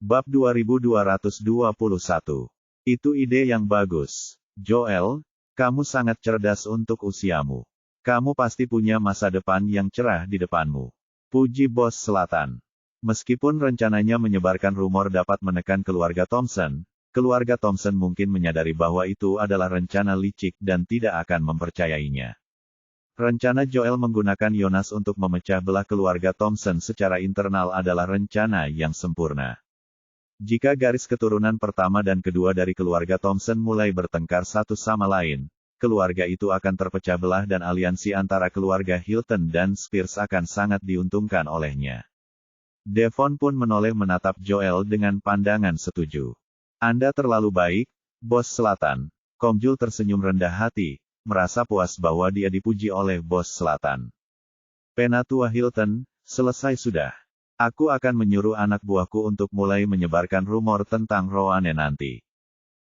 Bab 2221. Itu ide yang bagus. Joel, kamu sangat cerdas untuk usiamu. Kamu pasti punya masa depan yang cerah di depanmu. Puji Bos Selatan. Meskipun rencananya menyebarkan rumor dapat menekan keluarga Thompson mungkin menyadari bahwa itu adalah rencana licik dan tidak akan mempercayainya. Rencana Joel menggunakan Jonas untuk memecah belah keluarga Thompson secara internal adalah rencana yang sempurna. Jika garis keturunan pertama dan kedua dari keluarga Thompson mulai bertengkar satu sama lain, keluarga itu akan terpecah belah dan aliansi antara keluarga Hilton dan Spears akan sangat diuntungkan olehnya. Devon pun menoleh menatap Joel dengan pandangan setuju. Anda terlalu baik, Bos Selatan. Komjul tersenyum rendah hati, merasa puas bahwa dia dipuji oleh Bos Selatan. Penatua Hilton, selesai sudah. Aku akan menyuruh anak buahku untuk mulai menyebarkan rumor tentang Roane nanti.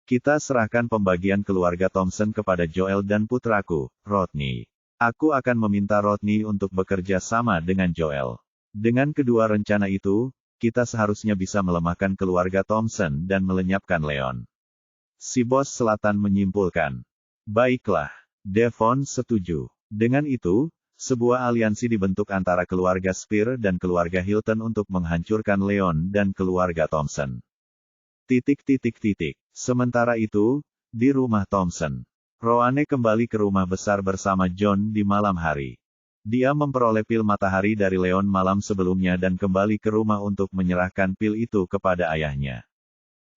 Kita serahkan pembagian keluarga Thompson kepada Joel dan putraku, Rodney. Aku akan meminta Rodney untuk bekerja sama dengan Joel. Dengan kedua rencana itu, kita seharusnya bisa melemahkan keluarga Thompson dan melenyapkan Leon. Si Bos Selatan menyimpulkan. Baiklah, Devon setuju. Dengan itu, sebuah aliansi dibentuk antara keluarga Spear dan keluarga Hilton untuk menghancurkan Leon dan keluarga Thompson. Sementara itu, di rumah Thompson, Roane kembali ke rumah besar bersama John di malam hari. Dia memperoleh pil matahari dari Leon malam sebelumnya dan kembali ke rumah untuk menyerahkan pil itu kepada ayahnya.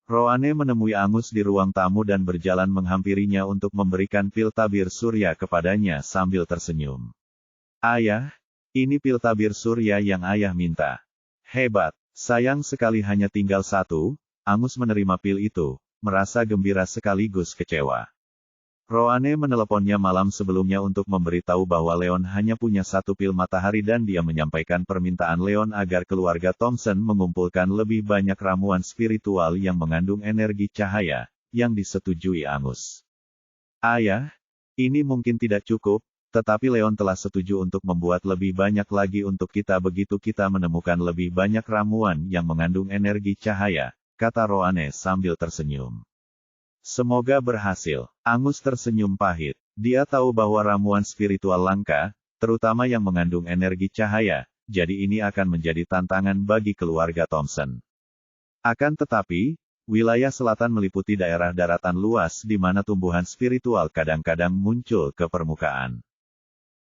Roane menemui Angus di ruang tamu dan berjalan menghampirinya untuk memberikan pil tabir surya kepadanya sambil tersenyum. Ayah, ini pil tabir surya yang ayah minta. Hebat, sayang sekali hanya tinggal satu. Angus menerima pil itu, merasa gembira sekaligus kecewa. Roane meneleponnya malam sebelumnya untuk memberitahu bahwa Leon hanya punya satu pil matahari dan dia menyampaikan permintaan Leon agar keluarga Thompson mengumpulkan lebih banyak ramuan spiritual yang mengandung energi cahaya, yang disetujui Angus. Ayah, ini mungkin tidak cukup, tetapi Leon telah setuju untuk membuat lebih banyak lagi untuk kita begitu kita menemukan lebih banyak ramuan yang mengandung energi cahaya, kata Roane sambil tersenyum. Semoga berhasil. Angus tersenyum pahit. Dia tahu bahwa ramuan spiritual langka, terutama yang mengandung energi cahaya, jadi ini akan menjadi tantangan bagi keluarga Thompson. Akan tetapi, wilayah selatan meliputi daerah daratan luas di mana tumbuhan spiritual kadang-kadang muncul ke permukaan.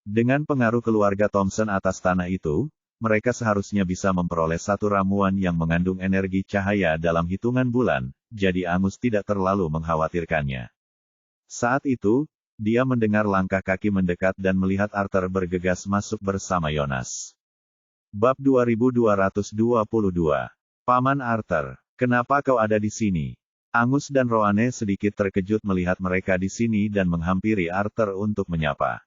Dengan pengaruh keluarga Thompson atas tanah itu, mereka seharusnya bisa memperoleh satu ramuan yang mengandung energi cahaya dalam hitungan bulan, jadi Angus tidak terlalu mengkhawatirkannya. Saat itu, dia mendengar langkah kaki mendekat dan melihat Arthur bergegas masuk bersama Jonas. Bab 2222. Paman Arthur, kenapa kau ada di sini? Angus dan Roane sedikit terkejut melihat mereka di sini dan menghampiri Arthur untuk menyapa.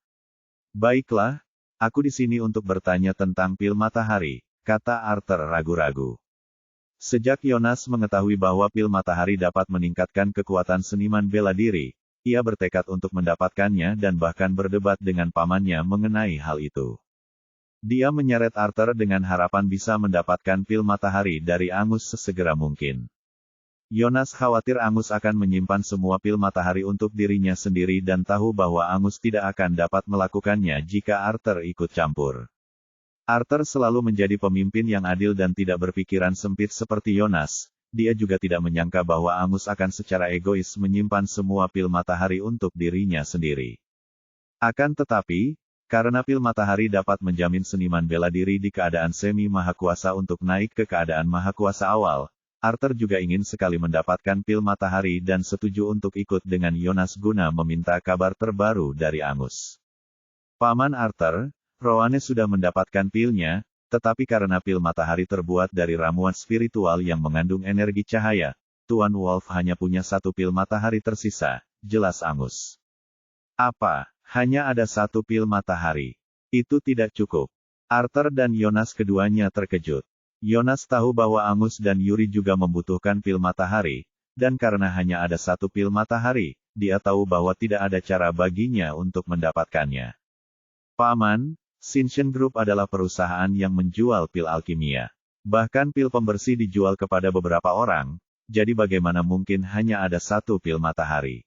Baiklah, aku di sini untuk bertanya tentang pil matahari, kata Arthur ragu-ragu. Sejak Jonas mengetahui bahwa pil matahari dapat meningkatkan kekuatan seniman bela diri, ia bertekad untuk mendapatkannya dan bahkan berdebat dengan pamannya mengenai hal itu. Dia menyeret Arthur dengan harapan bisa mendapatkan pil matahari dari Angus sesegera mungkin. Jonas khawatir Angus akan menyimpan semua pil matahari untuk dirinya sendiri dan tahu bahwa Angus tidak akan dapat melakukannya jika Arthur ikut campur. Arthur selalu menjadi pemimpin yang adil dan tidak berpikiran sempit seperti Jonas. Dia juga tidak menyangka bahwa Angus akan secara egois menyimpan semua pil matahari untuk dirinya sendiri. Akan tetapi, karena pil matahari dapat menjamin seniman bela diri di keadaan semi mahakuasa untuk naik ke keadaan mahakuasa awal, Arthur juga ingin sekali mendapatkan pil matahari dan setuju untuk ikut dengan Jonas guna meminta kabar terbaru dari Angus. Paman Arthur, Roane sudah mendapatkan pilnya, tetapi karena pil matahari terbuat dari ramuan spiritual yang mengandung energi cahaya, Tuan Wolf hanya punya satu pil matahari tersisa, jelas Angus. Apa? Hanya ada satu pil matahari. Itu tidak cukup. Arthur dan Jonas keduanya terkejut. Jonas tahu bahwa Angus dan Yuri juga membutuhkan pil matahari, dan karena hanya ada satu pil matahari, dia tahu bahwa tidak ada cara baginya untuk mendapatkannya. Paman, Shinshin Group adalah perusahaan yang menjual pil alkimia. Bahkan pil pembersih dijual kepada beberapa orang, jadi bagaimana mungkin hanya ada satu pil matahari?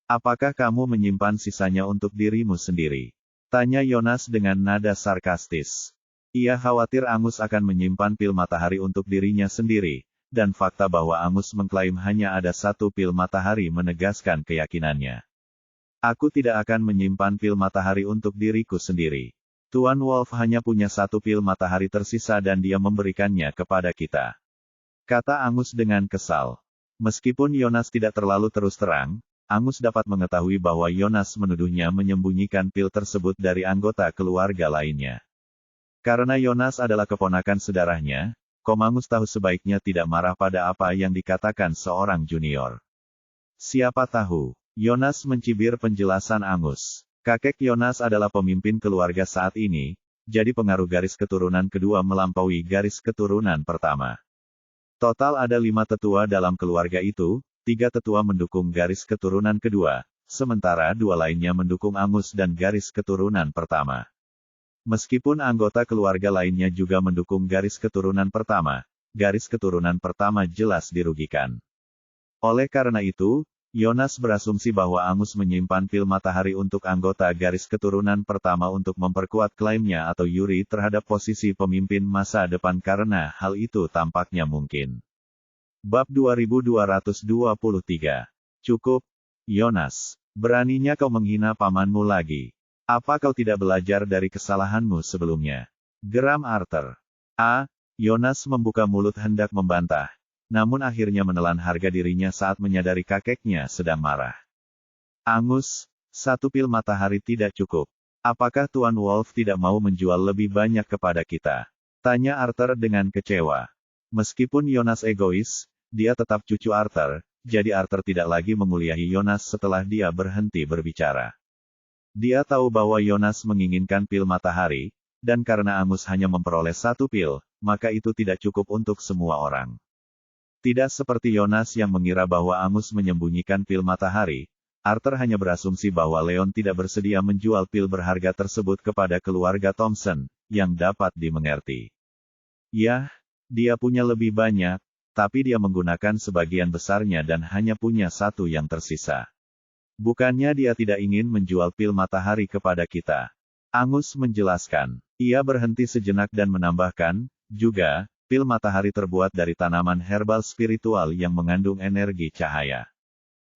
Apakah kamu menyimpan sisanya untuk dirimu sendiri? Tanya Yonas dengan nada sarkastis. Ia khawatir Angus akan menyimpan pil matahari untuk dirinya sendiri, dan fakta bahwa Angus mengklaim hanya ada satu pil matahari menegaskan keyakinannya. Aku tidak akan menyimpan pil matahari untuk diriku sendiri. Tuan Wolf hanya punya satu pil matahari tersisa dan dia memberikannya kepada kita. Kata Angus dengan kesal. Meskipun Yonas tidak terlalu terus terang, Angus dapat mengetahui bahwa Yonas menuduhnya menyembunyikan pil tersebut dari anggota keluarga lainnya. Karena Yonas adalah keponakan sedarahnya, Angus tahu sebaiknya tidak marah pada apa yang dikatakan seorang junior. Siapa tahu, Yonas mencibir penjelasan Angus. Kakek Yonas adalah pemimpin keluarga saat ini, jadi pengaruh garis keturunan kedua melampaui garis keturunan pertama. Total ada 5 tetua dalam keluarga itu, 3 tetua mendukung garis keturunan kedua, sementara 2 lainnya mendukung Angus dan garis keturunan pertama. Meskipun anggota keluarga lainnya juga mendukung garis keturunan pertama jelas dirugikan. Oleh karena itu, Yonas berasumsi bahwa Angus menyimpan pil matahari untuk anggota garis keturunan pertama untuk memperkuat klaimnya atau Yuri terhadap posisi pemimpin masa depan karena hal itu tampaknya mungkin. Bab 2223. Cukup, Yonas. Beraninya kau menghina pamanmu lagi. Apa kau tidak belajar dari kesalahanmu sebelumnya? Geram Arthur. Yonas membuka mulut hendak membantah. Namun akhirnya menelan harga dirinya saat menyadari kakeknya sedang marah. Angus, satu pil matahari tidak cukup. Apakah Tuan Wolf tidak mau menjual lebih banyak kepada kita? Tanya Arthur dengan kecewa. Meskipun Yonas egois, dia tetap cucu Arthur, jadi Arthur tidak lagi menguliahi Yonas setelah dia berhenti berbicara. Dia tahu bahwa Yonas menginginkan pil matahari, dan karena Angus hanya memperoleh satu pil, maka itu tidak cukup untuk semua orang. Tidak seperti Yonas yang mengira bahwa Angus menyembunyikan pil matahari, Arthur hanya berasumsi bahwa Leon tidak bersedia menjual pil berharga tersebut kepada keluarga Thompson, yang dapat dimengerti. Yah, dia punya lebih banyak, tapi dia menggunakan sebagian besarnya dan hanya punya satu yang tersisa. Bukannya dia tidak ingin menjual pil matahari kepada kita. Angus menjelaskan. Ia berhenti sejenak dan menambahkan, juga, pil matahari terbuat dari tanaman herbal spiritual yang mengandung energi cahaya.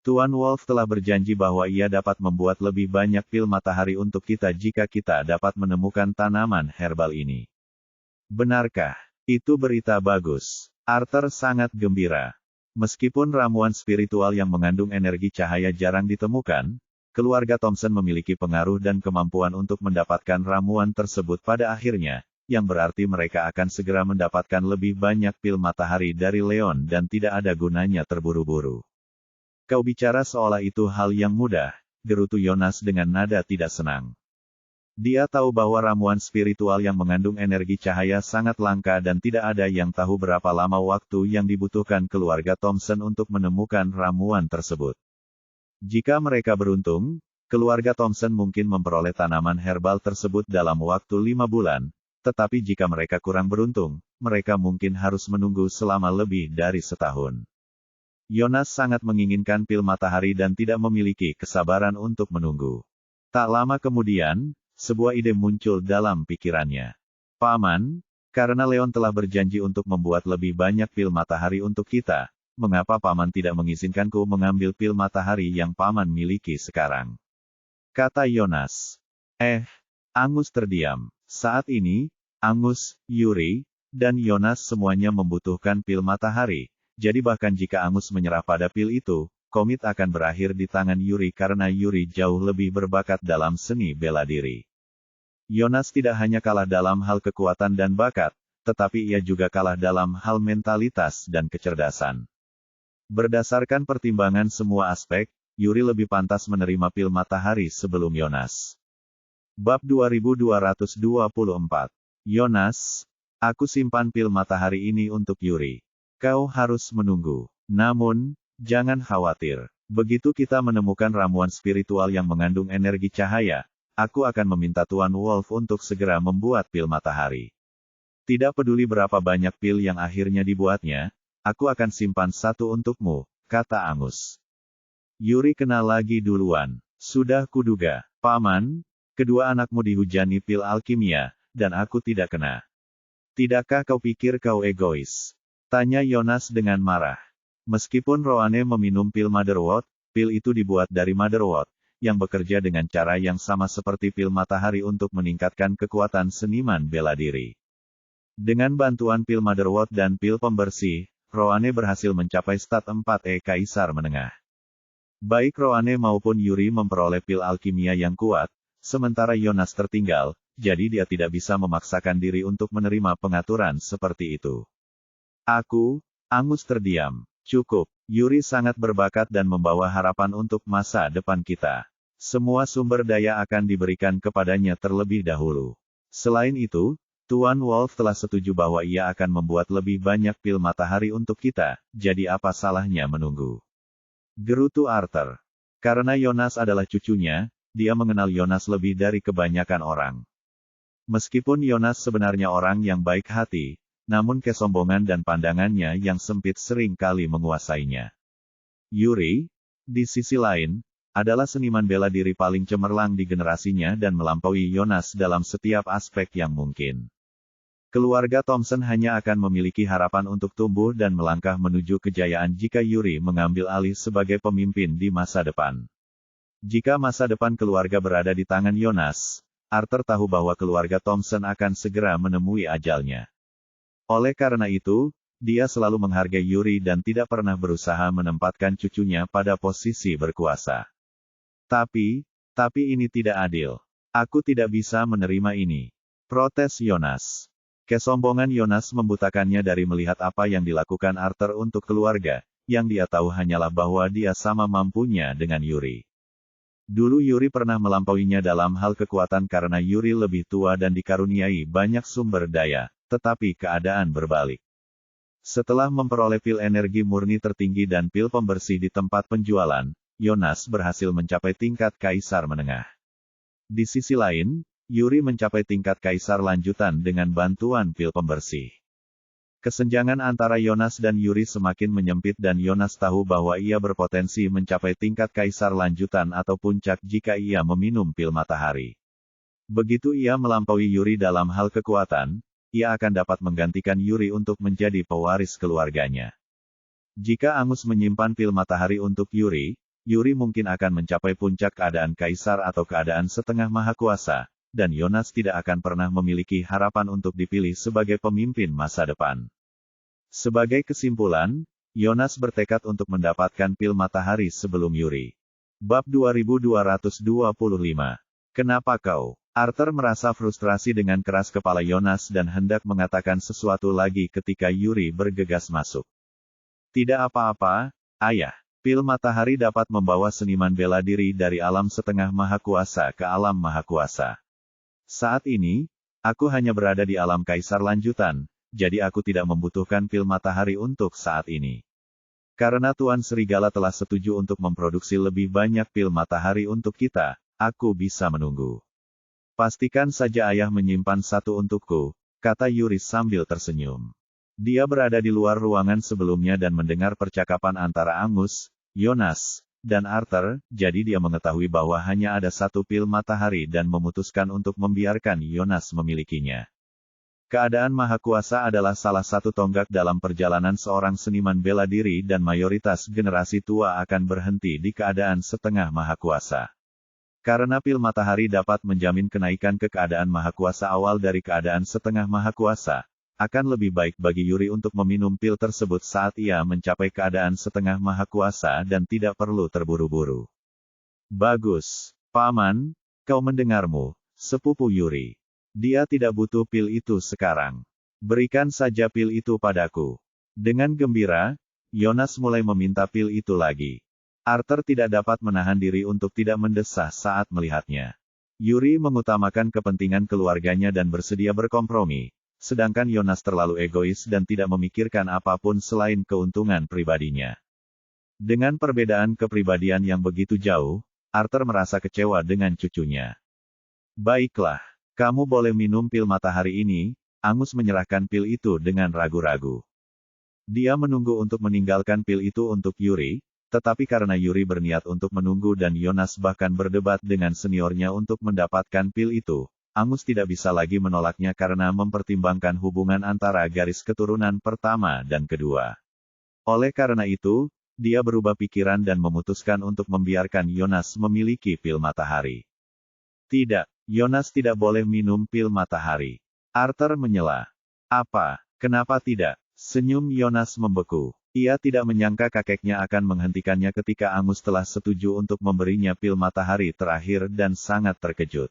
Tuan Wolf telah berjanji bahwa ia dapat membuat lebih banyak pil matahari untuk kita jika kita dapat menemukan tanaman herbal ini. Benarkah? Itu berita bagus. Arthur sangat gembira. Meskipun ramuan spiritual yang mengandung energi cahaya jarang ditemukan, keluarga Thompson memiliki pengaruh dan kemampuan untuk mendapatkan ramuan tersebut pada akhirnya, yang berarti mereka akan segera mendapatkan lebih banyak pil matahari dari Leon dan tidak ada gunanya terburu-buru. Kau bicara seolah itu hal yang mudah, gerutu Yonas dengan nada tidak senang. Dia tahu bahwa ramuan spiritual yang mengandung energi cahaya sangat langka dan tidak ada yang tahu berapa lama waktu yang dibutuhkan keluarga Thompson untuk menemukan ramuan tersebut. Jika mereka beruntung, keluarga Thompson mungkin memperoleh tanaman herbal tersebut dalam waktu 5 bulan, tetapi jika mereka kurang beruntung, mereka mungkin harus menunggu selama lebih dari setahun. Yonas sangat menginginkan pil matahari dan tidak memiliki kesabaran untuk menunggu. Tak lama kemudian, sebuah ide muncul dalam pikirannya. Paman, karena Leon telah berjanji untuk membuat lebih banyak pil matahari untuk kita, mengapa Paman tidak mengizinkanku mengambil pil matahari yang Paman miliki sekarang? Kata Yonas. Angus terdiam. Saat ini, Angus, Yuri, dan Yonas semuanya membutuhkan pil matahari, jadi bahkan jika Angus menyerah pada pil itu, komit akan berakhir di tangan Yuri karena Yuri jauh lebih berbakat dalam seni bela diri. Yonas tidak hanya kalah dalam hal kekuatan dan bakat, tetapi ia juga kalah dalam hal mentalitas dan kecerdasan. Berdasarkan pertimbangan semua aspek, Yuri lebih pantas menerima pil matahari sebelum Yonas. Bab 2224. Yonas, aku simpan pil matahari ini untuk Yuri. Kau harus menunggu. Namun, jangan khawatir. Begitu kita menemukan ramuan spiritual yang mengandung energi cahaya, aku akan meminta Tuan Wolf untuk segera membuat pil matahari. Tidak peduli berapa banyak pil yang akhirnya dibuatnya, aku akan simpan satu untukmu, kata Angus. Yuri kena lagi duluan. Sudah kuduga, Paman, kedua anakmu dihujani pil alkimia, dan aku tidak kena. Tidakkah kau pikir kau egois? Tanya Jonas dengan marah. Meskipun Roane meminum pil Motherwort, pil itu dibuat dari Motherwort, yang bekerja dengan cara yang sama seperti pil matahari untuk meningkatkan kekuatan seniman bela diri. Dengan bantuan pil Motherwort dan pil pembersih, Roane berhasil mencapai stat 4E Kaisar Menengah. Baik Roane maupun Yuri memperoleh pil alkimia yang kuat, sementara Jonas tertinggal, jadi dia tidak bisa memaksakan diri untuk menerima pengaturan seperti itu. Angus terdiam. Cukup, Yuri sangat berbakat dan membawa harapan untuk masa depan kita. Semua sumber daya akan diberikan kepadanya terlebih dahulu. Selain itu, Tuan Wolf telah setuju bahwa ia akan membuat lebih banyak pil matahari untuk kita, jadi apa salahnya menunggu? Gerutu Arthur. Karena Jonas adalah cucunya, dia mengenal Jonas lebih dari kebanyakan orang. Meskipun Jonas sebenarnya orang yang baik hati, namun kesombongan dan pandangannya yang sempit sering kali menguasainya. Yuri, di sisi lain, adalah seniman bela diri paling cemerlang di generasinya dan melampaui Jonas dalam setiap aspek yang mungkin. Keluarga Thompson hanya akan memiliki harapan untuk tumbuh dan melangkah menuju kejayaan jika Yuri mengambil alih sebagai pemimpin di masa depan. Jika masa depan keluarga berada di tangan Jonas, Arthur tahu bahwa keluarga Thompson akan segera menemui ajalnya. Oleh karena itu, dia selalu menghargai Yuri dan tidak pernah berusaha menempatkan cucunya pada posisi berkuasa. Tapi ini tidak adil. Aku tidak bisa menerima ini. Protes Jonas. Kesombongan Jonas membutakannya dari melihat apa yang dilakukan Arthur untuk keluarga, yang dia tahu hanyalah bahwa dia sama mampunya dengan Yuri. Dulu Yuri pernah melampauinya dalam hal kekuatan karena Yuri lebih tua dan dikaruniai banyak sumber daya, tetapi keadaan berbalik. Setelah memperoleh pil energi murni tertinggi dan pil pembersih di tempat penjualan, Jonas berhasil mencapai tingkat Kaisar Menengah. Di sisi lain, Yuri mencapai tingkat Kaisar Lanjutan dengan bantuan pil pembersih. Kesenjangan antara Jonas dan Yuri semakin menyempit dan Jonas tahu bahwa ia berpotensi mencapai tingkat Kaisar Lanjutan atau puncak jika ia meminum pil matahari. Begitu ia melampaui Yuri dalam hal kekuatan, ia akan dapat menggantikan Yuri untuk menjadi pewaris keluarganya. Jika Angus menyimpan pil matahari untuk Yuri, Yuri mungkin akan mencapai puncak keadaan Kaisar atau keadaan setengah maha kuasa, dan Jonas tidak akan pernah memiliki harapan untuk dipilih sebagai pemimpin masa depan. Sebagai kesimpulan, Jonas bertekad untuk mendapatkan pil matahari sebelum Yuri. Bab 2225. Kenapa kau? Arthur merasa frustrasi dengan keras kepala Jonas dan hendak mengatakan sesuatu lagi ketika Yuri bergegas masuk. Tidak apa-apa, ayah. Pil matahari dapat membawa seniman bela diri dari alam setengah maha kuasa ke alam maha kuasa. Saat ini, aku hanya berada di alam Kaisar Lanjutan, jadi aku tidak membutuhkan pil matahari untuk saat ini. Karena Tuan Serigala telah setuju untuk memproduksi lebih banyak pil matahari untuk kita, aku bisa menunggu. Pastikan saja ayah menyimpan satu untukku, kata Yuri sambil tersenyum. Dia berada di luar ruangan sebelumnya dan mendengar percakapan antara Angus, Jonas, dan Arthur, jadi dia mengetahui bahwa hanya ada satu pil matahari dan memutuskan untuk membiarkan Jonas memilikinya. Keadaan maha kuasa adalah salah satu tonggak dalam perjalanan seorang seniman bela diri dan mayoritas generasi tua akan berhenti di keadaan setengah maha kuasa. Karena pil matahari dapat menjamin kenaikan ke keadaan maha kuasa awal dari keadaan setengah maha kuasa, akan lebih baik bagi Yuri untuk meminum pil tersebut saat ia mencapai keadaan setengah maha kuasa dan tidak perlu terburu-buru. Bagus, Paman, kau mendengarmu, sepupu Yuri. Dia tidak butuh pil itu sekarang. Berikan saja pil itu padaku. Dengan gembira, Jonas mulai meminta pil itu lagi. Arthur tidak dapat menahan diri untuk tidak mendesah saat melihatnya. Yuri mengutamakan kepentingan keluarganya dan bersedia berkompromi. Sedangkan Jonas terlalu egois dan tidak memikirkan apapun selain keuntungan pribadinya. Dengan perbedaan kepribadian yang begitu jauh, Arthur merasa kecewa dengan cucunya. Baiklah, kamu boleh minum pil matahari ini, Angus menyerahkan pil itu dengan ragu-ragu. Dia menunggu untuk meninggalkan pil itu untuk Yuri, tetapi karena Yuri berniat untuk menunggu dan Jonas bahkan berdebat dengan seniornya untuk mendapatkan pil itu, Angus tidak bisa lagi menolaknya karena mempertimbangkan hubungan antara garis keturunan pertama dan kedua. Oleh karena itu, dia berubah pikiran dan memutuskan untuk membiarkan Jonas memiliki pil matahari. Tidak, Jonas tidak boleh minum pil matahari. Arthur menyela. Apa? Kenapa tidak? Senyum Jonas membeku. Ia tidak menyangka kakeknya akan menghentikannya ketika Angus telah setuju untuk memberinya pil matahari terakhir dan sangat terkejut.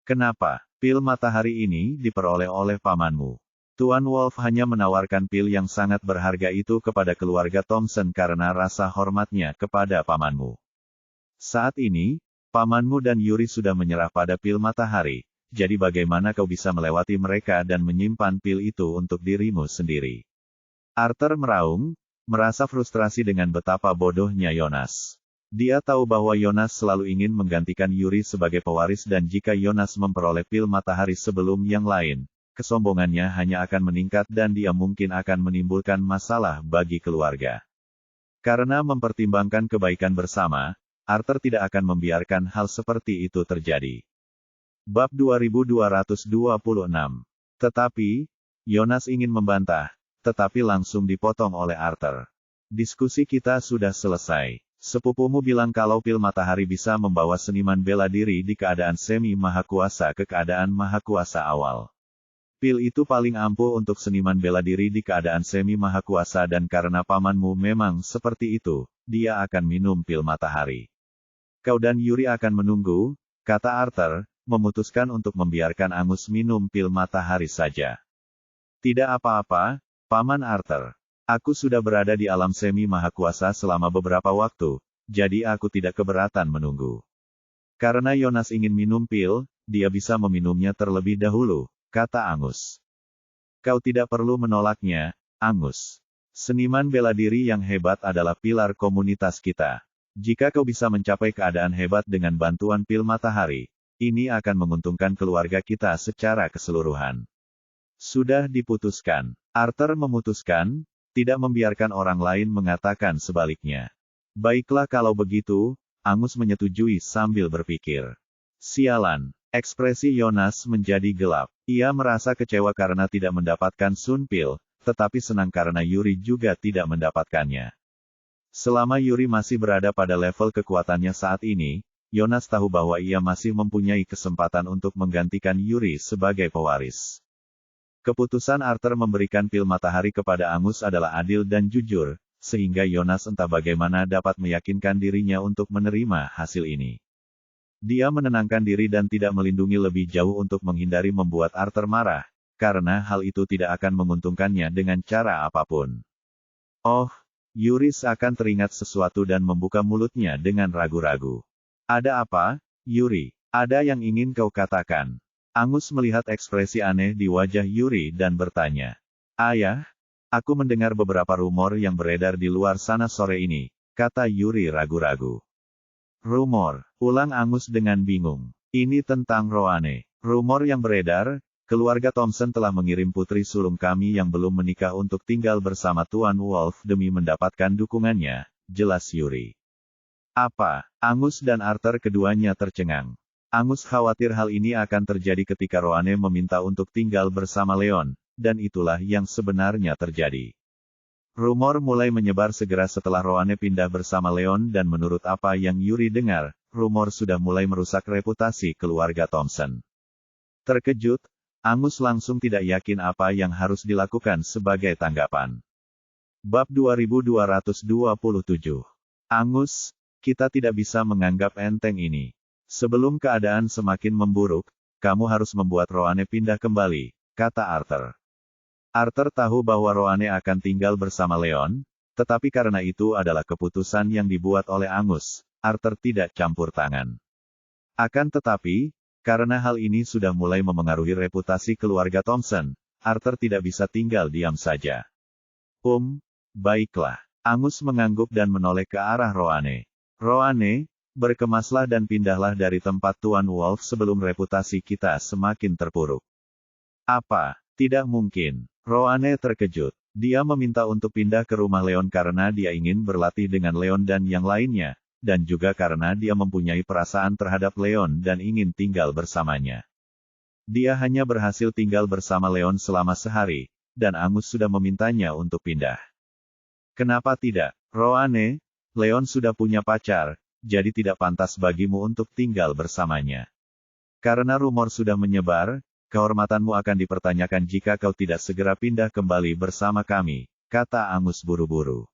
Kenapa? Pil matahari ini diperoleh oleh pamanmu. Tuan Wolf hanya menawarkan pil yang sangat berharga itu kepada keluarga Thompson karena rasa hormatnya kepada pamanmu. Saat ini, pamanmu dan Yuri sudah menyerah pada pil matahari. Jadi bagaimana kau bisa melewati mereka dan menyimpan pil itu untuk dirimu sendiri? Arthur meraung, merasa frustrasi dengan betapa bodohnya Jonas. Dia tahu bahwa Jonas selalu ingin menggantikan Yuri sebagai pewaris dan jika Jonas memperoleh pil matahari sebelum yang lain, kesombongannya hanya akan meningkat dan dia mungkin akan menimbulkan masalah bagi keluarga. Karena mempertimbangkan kebaikan bersama, Arthur tidak akan membiarkan hal seperti itu terjadi. Bab 2226. Tetapi, Jonas ingin membantah, tetapi langsung dipotong oleh Arthur. Diskusi kita sudah selesai. Sepupumu bilang kalau pil matahari bisa membawa seniman bela diri di keadaan semi mahakuasa ke keadaan mahakuasa awal. Pil itu paling ampuh untuk seniman bela diri di keadaan semi mahakuasa dan karena pamanmu memang seperti itu, dia akan minum pil matahari. Kau dan Yuri akan menunggu, kata Arthur, memutuskan untuk membiarkan Angus minum pil matahari saja. Tidak apa-apa, Paman Arthur. Aku sudah berada di alam semi mahakuasa selama beberapa waktu, jadi aku tidak keberatan menunggu. Karena Jonas ingin minum pil, dia bisa meminumnya terlebih dahulu, kata Angus. Kau tidak perlu menolaknya, Angus. Seniman bela diri yang hebat adalah pilar komunitas kita. Jika kau bisa mencapai keadaan hebat dengan bantuan pil matahari, ini akan menguntungkan keluarga kita secara keseluruhan. Sudah diputuskan. Arthur memutuskan, tidak membiarkan orang lain mengatakan sebaliknya. Baiklah kalau begitu, Angus menyetujui sambil berpikir. Sialan, ekspresi Jonas menjadi gelap. Ia merasa kecewa karena tidak mendapatkan Sun Pil, tetapi senang karena Yuri juga tidak mendapatkannya. Selama Yuri masih berada pada level kekuatannya saat ini, Jonas tahu bahwa ia masih mempunyai kesempatan untuk menggantikan Yuri sebagai pewaris. Keputusan Arthur memberikan pil matahari kepada Angus adalah adil dan jujur, sehingga Jonas entah bagaimana dapat meyakinkan dirinya untuk menerima hasil ini. Dia menenangkan diri dan tidak melindungi lebih jauh untuk menghindari membuat Arthur marah, karena hal itu tidak akan menguntungkannya dengan cara apapun. Oh, Yuri seakan teringat sesuatu dan membuka mulutnya dengan ragu-ragu. Ada apa, Yuri? Ada yang ingin kau katakan? Angus melihat ekspresi aneh di wajah Yuri dan bertanya. Ayah, aku mendengar beberapa rumor yang beredar di luar sana sore ini, kata Yuri ragu-ragu. Rumor, ulang Angus dengan bingung. Ini tentang Roane. Rumor yang beredar, keluarga Thompson telah mengirim putri sulung kami yang belum menikah untuk tinggal bersama Tuan Wolf demi mendapatkan dukungannya, jelas Yuri. Apa? Angus dan Arthur keduanya tercengang. Angus khawatir hal ini akan terjadi ketika Roane meminta untuk tinggal bersama Leon, dan itulah yang sebenarnya terjadi. Rumor mulai menyebar segera setelah Roane pindah bersama Leon dan menurut apa yang Yuri dengar, rumor sudah mulai merusak reputasi keluarga Thompson. Terkejut, Angus langsung tidak yakin apa yang harus dilakukan sebagai tanggapan. Bab 2227. Angus, kita tidak bisa menganggap enteng ini. Sebelum keadaan semakin memburuk, kamu harus membuat Roane pindah kembali, kata Arthur. Arthur tahu bahwa Roane akan tinggal bersama Leon, tetapi karena itu adalah keputusan yang dibuat oleh Angus, Arthur tidak campur tangan. Akan tetapi, karena hal ini sudah mulai memengaruhi reputasi keluarga Thompson, Arthur tidak bisa tinggal diam saja. Baiklah. Angus mengangguk dan menoleh ke arah Roane. Roane, berkemaslah dan pindahlah dari tempat Tuan Wolf sebelum reputasi kita semakin terpuruk. Apa? Tidak mungkin. Roane terkejut. Dia meminta untuk pindah ke rumah Leon karena dia ingin berlatih dengan Leon dan yang lainnya, dan juga karena dia mempunyai perasaan terhadap Leon dan ingin tinggal bersamanya. Dia hanya berhasil tinggal bersama Leon selama sehari, dan Angus sudah memintanya untuk pindah. Kenapa tidak? Roane, Leon sudah punya pacar, jadi tidak pantas bagimu untuk tinggal bersamanya. Karena rumor sudah menyebar, kehormatanmu akan dipertanyakan jika kau tidak segera pindah kembali bersama kami, kata Angus buru-buru.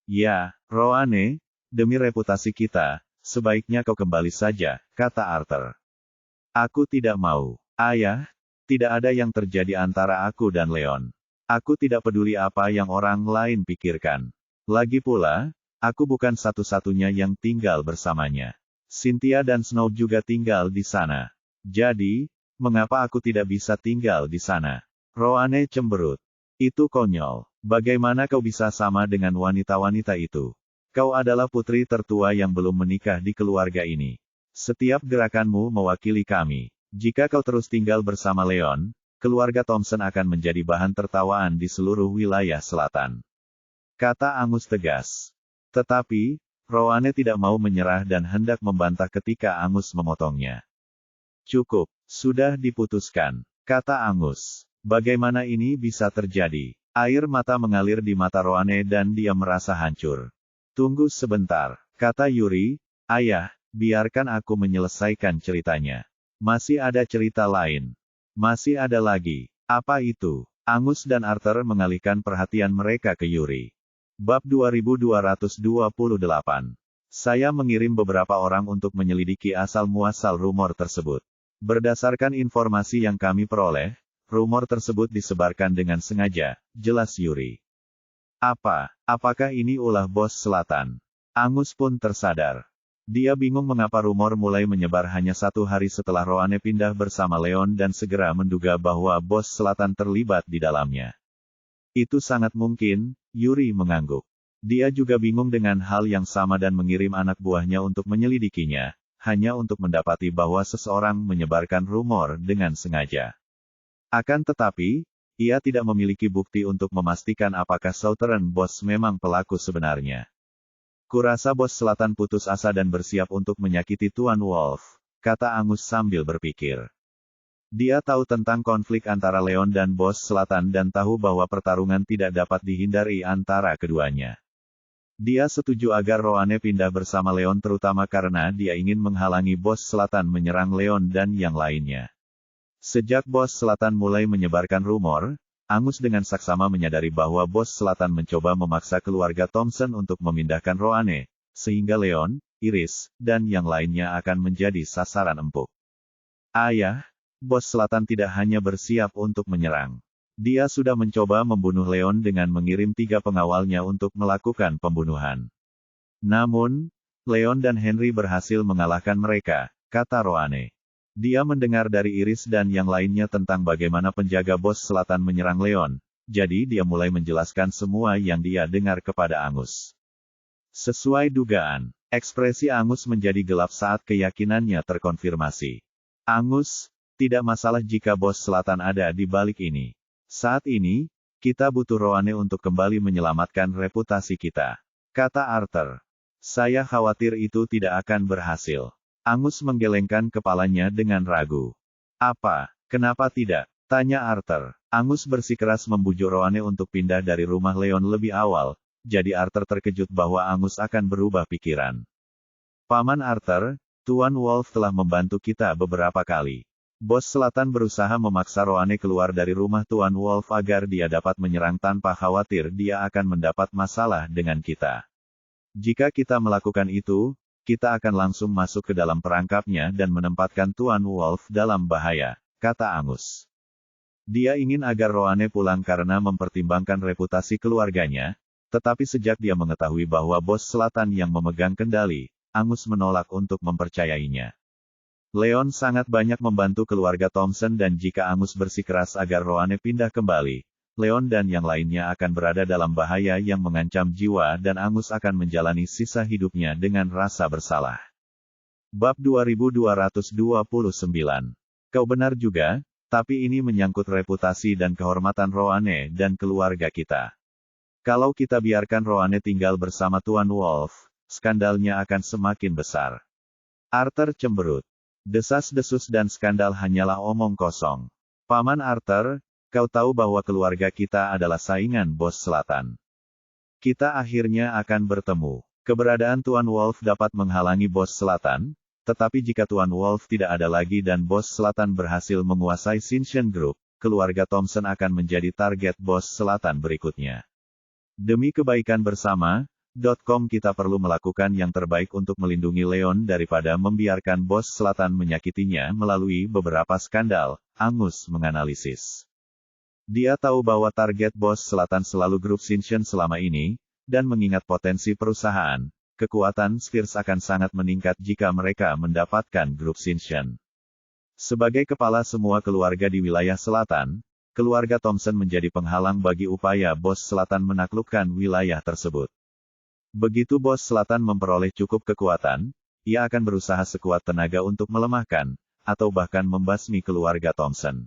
Ya, Roane, demi reputasi kita, sebaiknya kau kembali saja, kata Arthur. Aku tidak mau. Ayah, tidak ada yang terjadi antara aku dan Leon. Aku tidak peduli apa yang orang lain pikirkan. Lagi pula, aku bukan satu-satunya yang tinggal bersamanya. Cynthia dan Snow juga tinggal di sana. Jadi, mengapa aku tidak bisa tinggal di sana? Roane cemberut. Itu konyol. Bagaimana kau bisa sama dengan wanita-wanita itu? Kau adalah putri tertua yang belum menikah di keluarga ini. Setiap gerakanmu mewakili kami. Jika kau terus tinggal bersama Leon, keluarga Thompson akan menjadi bahan tertawaan di seluruh wilayah selatan. Kata Angus tegas. Tetapi, Roane tidak mau menyerah dan hendak membantah ketika Angus memotongnya. Cukup, sudah diputuskan, kata Angus. Bagaimana ini bisa terjadi? Air mata mengalir di mata Roane dan dia merasa hancur. Tunggu sebentar, kata Yuri. Ayah, biarkan aku menyelesaikan ceritanya. Masih ada cerita lain. Masih ada lagi. Apa itu? Angus dan Arthur mengalihkan perhatian mereka ke Yuri. Bab 2228. Saya mengirim beberapa orang untuk menyelidiki asal-muasal rumor tersebut. Berdasarkan informasi yang kami peroleh, rumor tersebut disebarkan dengan sengaja, jelas Yuri. Apakah ini ulah bos selatan? Angus pun tersadar. Dia bingung mengapa rumor mulai menyebar hanya 1 hari setelah Roane pindah bersama Leon dan segera menduga bahwa bos selatan terlibat di dalamnya. Itu sangat mungkin, Yuri mengangguk. Dia juga bingung dengan hal yang sama dan mengirim anak buahnya untuk menyelidikinya, hanya untuk mendapati bahwa seseorang menyebarkan rumor dengan sengaja. Akan tetapi, ia tidak memiliki bukti untuk memastikan apakah Southern Boss memang pelaku sebenarnya. Kurasa bos selatan putus asa dan bersiap untuk menyakiti Tuan Wolf, kata Angus sambil berpikir. Dia tahu tentang konflik antara Leon dan bos selatan dan tahu bahwa pertarungan tidak dapat dihindari antara keduanya. Dia setuju agar Roane pindah bersama Leon terutama karena dia ingin menghalangi bos selatan menyerang Leon dan yang lainnya. Sejak bos selatan mulai menyebarkan rumor, Angus dengan saksama menyadari bahwa bos selatan mencoba memaksa keluarga Thompson untuk memindahkan Roane, sehingga Leon, Iris, dan yang lainnya akan menjadi sasaran empuk. Ayah, bos selatan tidak hanya bersiap untuk menyerang. Dia sudah mencoba membunuh Leon dengan mengirim 3 pengawalnya untuk melakukan pembunuhan. Namun, Leon dan Henry berhasil mengalahkan mereka, kata Roane. Dia mendengar dari Iris dan yang lainnya tentang bagaimana penjaga bos selatan menyerang Leon, jadi dia mulai menjelaskan semua yang dia dengar kepada Angus. Sesuai dugaan, ekspresi Angus menjadi gelap saat keyakinannya terkonfirmasi. Angus, tidak masalah jika bos selatan ada di balik ini. Saat ini, kita butuh Roane untuk kembali menyelamatkan reputasi kita, kata Arthur. Saya khawatir itu tidak akan berhasil. Angus menggelengkan kepalanya dengan ragu. Kenapa tidak? Tanya Arthur. Angus bersikeras membujuk Roane untuk pindah dari rumah Leon lebih awal, jadi Arthur terkejut bahwa Angus akan berubah pikiran. Paman Arthur, Tuan Wolf telah membantu kita beberapa kali. Bos selatan berusaha memaksa Roane keluar dari rumah Tuan Wolf agar dia dapat menyerang tanpa khawatir dia akan mendapat masalah dengan kita. Jika kita melakukan itu, kita akan langsung masuk ke dalam perangkapnya dan menempatkan Tuan Wolf dalam bahaya, kata Angus. Dia ingin agar Roane pulang karena mempertimbangkan reputasi keluarganya, tetapi sejak dia mengetahui bahwa bos selatan yang memegang kendali, Angus menolak untuk mempercayainya. Leon sangat banyak membantu keluarga Thompson dan jika Angus bersikeras agar Roane pindah kembali, Leon dan yang lainnya akan berada dalam bahaya yang mengancam jiwa dan Angus akan menjalani sisa hidupnya dengan rasa bersalah. Bab 2229. Kau benar juga, Tapi ini menyangkut reputasi dan kehormatan Roane dan keluarga kita. Kalau kita biarkan Roane tinggal bersama Tuan Wolf, skandalnya akan semakin besar. Arthur cemberut. Desas-desus dan skandal hanyalah omong kosong. Paman Arthur, kau tahu bahwa keluarga kita adalah saingan Bos Selatan. Kita akhirnya akan bertemu. Keberadaan Tuan Wolf dapat menghalangi Bos Selatan, tetapi jika Tuan Wolf tidak ada lagi dan Bos Selatan berhasil menguasai Shinshan Group, keluarga Thompson akan menjadi target Bos Selatan berikutnya. Demi kebaikan bersama, kita perlu melakukan yang terbaik untuk melindungi Leon daripada membiarkan Bos Selatan menyakitinya melalui beberapa skandal, Angus menganalisis. Dia tahu bahwa target Bos Selatan selalu grup Shinshan selama ini, dan mengingat potensi perusahaan, kekuatan Spears akan sangat meningkat jika mereka mendapatkan grup Shinshan. Sebagai kepala semua keluarga di wilayah selatan, keluarga Thompson menjadi penghalang bagi upaya Bos Selatan menaklukkan wilayah tersebut. Begitu Bos Selatan memperoleh cukup kekuatan, ia akan berusaha sekuat tenaga untuk melemahkan, atau bahkan membasmi keluarga Thompson.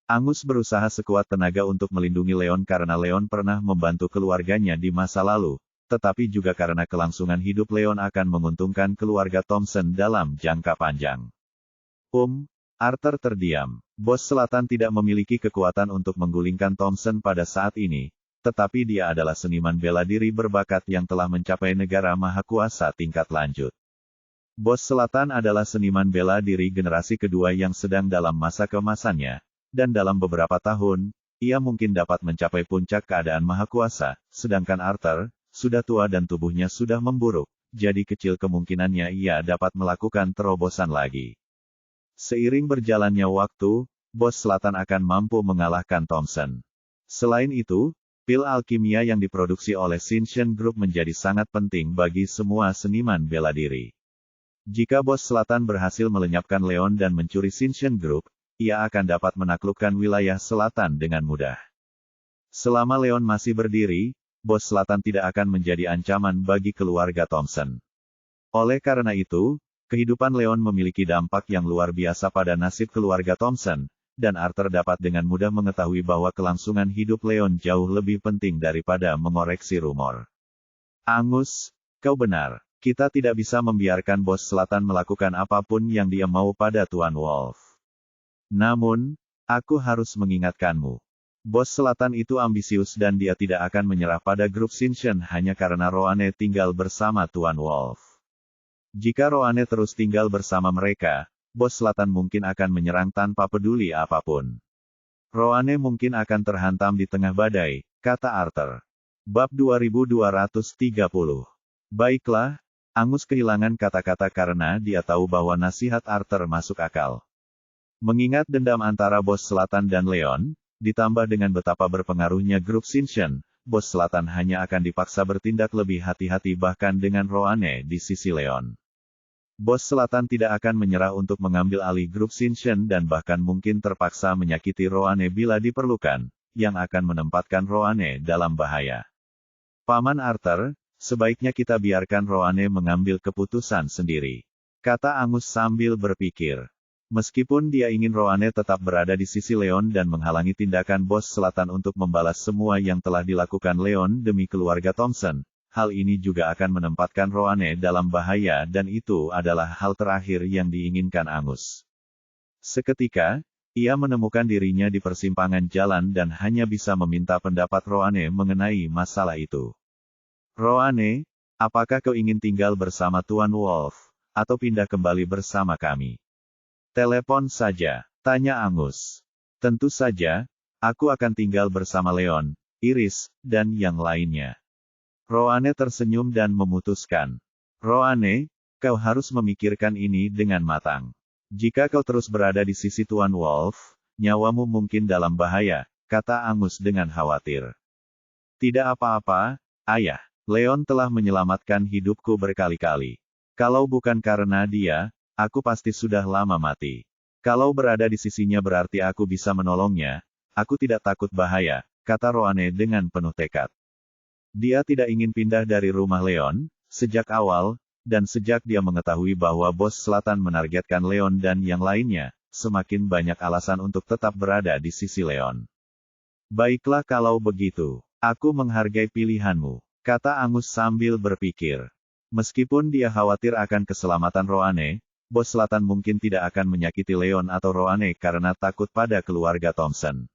Angus berusaha sekuat tenaga untuk melindungi Leon karena Leon pernah membantu keluarganya di masa lalu, tetapi juga karena kelangsungan hidup Leon akan menguntungkan keluarga Thompson dalam jangka panjang. Arthur terdiam. Bos Selatan tidak memiliki kekuatan untuk menggulingkan Thompson pada saat ini, tetapi dia adalah seniman bela diri berbakat yang telah mencapai negara mahakuasa tingkat lanjut. Bos Selatan adalah seniman bela diri generasi kedua yang sedang dalam masa keemasannya, dan dalam beberapa tahun, ia mungkin dapat mencapai puncak keadaan mahakuasa, sedangkan Arthur sudah tua dan tubuhnya sudah memburuk, jadi kecil kemungkinannya ia dapat melakukan terobosan lagi. Seiring berjalannya waktu, Bos Selatan akan mampu mengalahkan Thompson. Selain itu, pil alkimia yang diproduksi oleh Shinshan Group menjadi sangat penting bagi semua seniman bela diri. Jika Bos Selatan berhasil melenyapkan Leon dan mencuri Shinshan Group, ia akan dapat menaklukkan wilayah selatan dengan mudah. Selama Leon masih berdiri, Bos Selatan tidak akan menjadi ancaman bagi keluarga Thompson. Oleh karena itu, kehidupan Leon memiliki dampak yang luar biasa pada nasib keluarga Thompson, dan Arthur dapat dengan mudah mengetahui bahwa kelangsungan hidup Leon jauh lebih penting daripada mengoreksi rumor. Angus, kau benar. Kita tidak bisa membiarkan Bos Selatan melakukan apapun yang dia mau pada Tuan Wolf. Namun, aku harus mengingatkanmu. Bos Selatan itu ambisius dan dia tidak akan menyerah pada grup Shinshan hanya karena Roane tinggal bersama Tuan Wolf. Jika Roane terus tinggal bersama mereka, Bos Selatan mungkin akan menyerang tanpa peduli apapun. Roane mungkin akan terhantam di tengah badai, kata Arthur. Bab 2230. Baiklah, Angus kehilangan kata-kata karena dia tahu bahwa nasihat Arthur masuk akal. Mengingat dendam antara Bos Selatan dan Leon, ditambah dengan betapa berpengaruhnya grup Shinshan, Bos Selatan hanya akan dipaksa bertindak lebih hati-hati bahkan dengan Roane di sisi Leon. Bos Selatan tidak akan menyerah untuk mengambil alih grup Shinshan dan bahkan mungkin terpaksa menyakiti Roane bila diperlukan, yang akan menempatkan Roane dalam bahaya. Paman Arthur, sebaiknya kita biarkan Roane mengambil keputusan sendiri, kata Angus sambil berpikir. Meskipun dia ingin Roane tetap berada di sisi Leon dan menghalangi tindakan Bos Selatan untuk membalas semua yang telah dilakukan Leon demi keluarga Thompson, hal ini juga akan menempatkan Roane dalam bahaya dan itu adalah hal terakhir yang diinginkan Angus. Seketika, ia menemukan dirinya di persimpangan jalan dan hanya bisa meminta pendapat Roane mengenai masalah itu. Roane, apakah kau ingin tinggal bersama Tuan Wolf, atau pindah kembali bersama kami? Telepon saja, tanya Angus. Tentu saja, aku akan tinggal bersama Leon, Iris, dan yang lainnya. Roane tersenyum dan memutuskan. Roane, kau harus memikirkan ini dengan matang. Jika kau terus berada di sisi Tuan Wolf, nyawamu mungkin dalam bahaya, kata Angus dengan khawatir. Tidak apa-apa, ayah. Leon telah menyelamatkan hidupku berkali-kali. Kalau bukan karena dia, aku pasti sudah lama mati. Kalau berada di sisinya berarti aku bisa menolongnya, aku tidak takut bahaya, kata Roane dengan penuh tekad. Dia tidak ingin pindah dari rumah Leon, sejak awal, dan sejak dia mengetahui bahwa Bos Selatan menargetkan Leon dan yang lainnya, semakin banyak alasan untuk tetap berada di sisi Leon. Baiklah kalau begitu, aku menghargai pilihanmu, kata Angus sambil berpikir. Meskipun dia khawatir akan keselamatan Roane, bos selatan mungkin tidak akan menyakiti Leon atau Roane karena takut pada keluarga Thompson.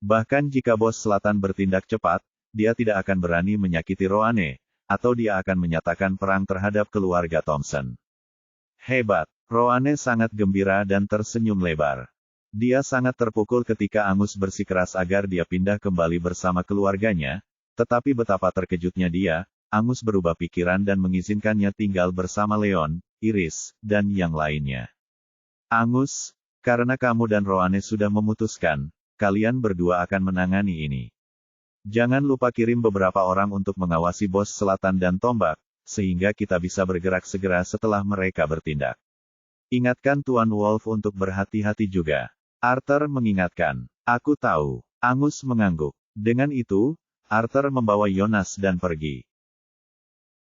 Bahkan jika bos selatan bertindak cepat, dia tidak akan berani menyakiti Roane, atau dia akan menyatakan perang terhadap keluarga Thompson. Hebat, Roane sangat gembira dan tersenyum lebar. Dia sangat terpukul ketika Angus bersikeras agar dia pindah kembali bersama keluarganya, tetapi betapa terkejutnya dia, Angus berubah pikiran dan mengizinkannya tinggal bersama Leon, Iris, dan yang lainnya. Angus, karena kamu dan Roane sudah memutuskan, kalian berdua akan menangani ini. Jangan lupa kirim beberapa orang untuk mengawasi bos selatan dan tombak, sehingga kita bisa bergerak segera setelah mereka bertindak. Ingatkan Tuan Wolf untuk berhati-hati juga. Arthur mengingatkan. Aku tahu. Angus mengangguk. Dengan itu, Arthur membawa Jonas dan pergi.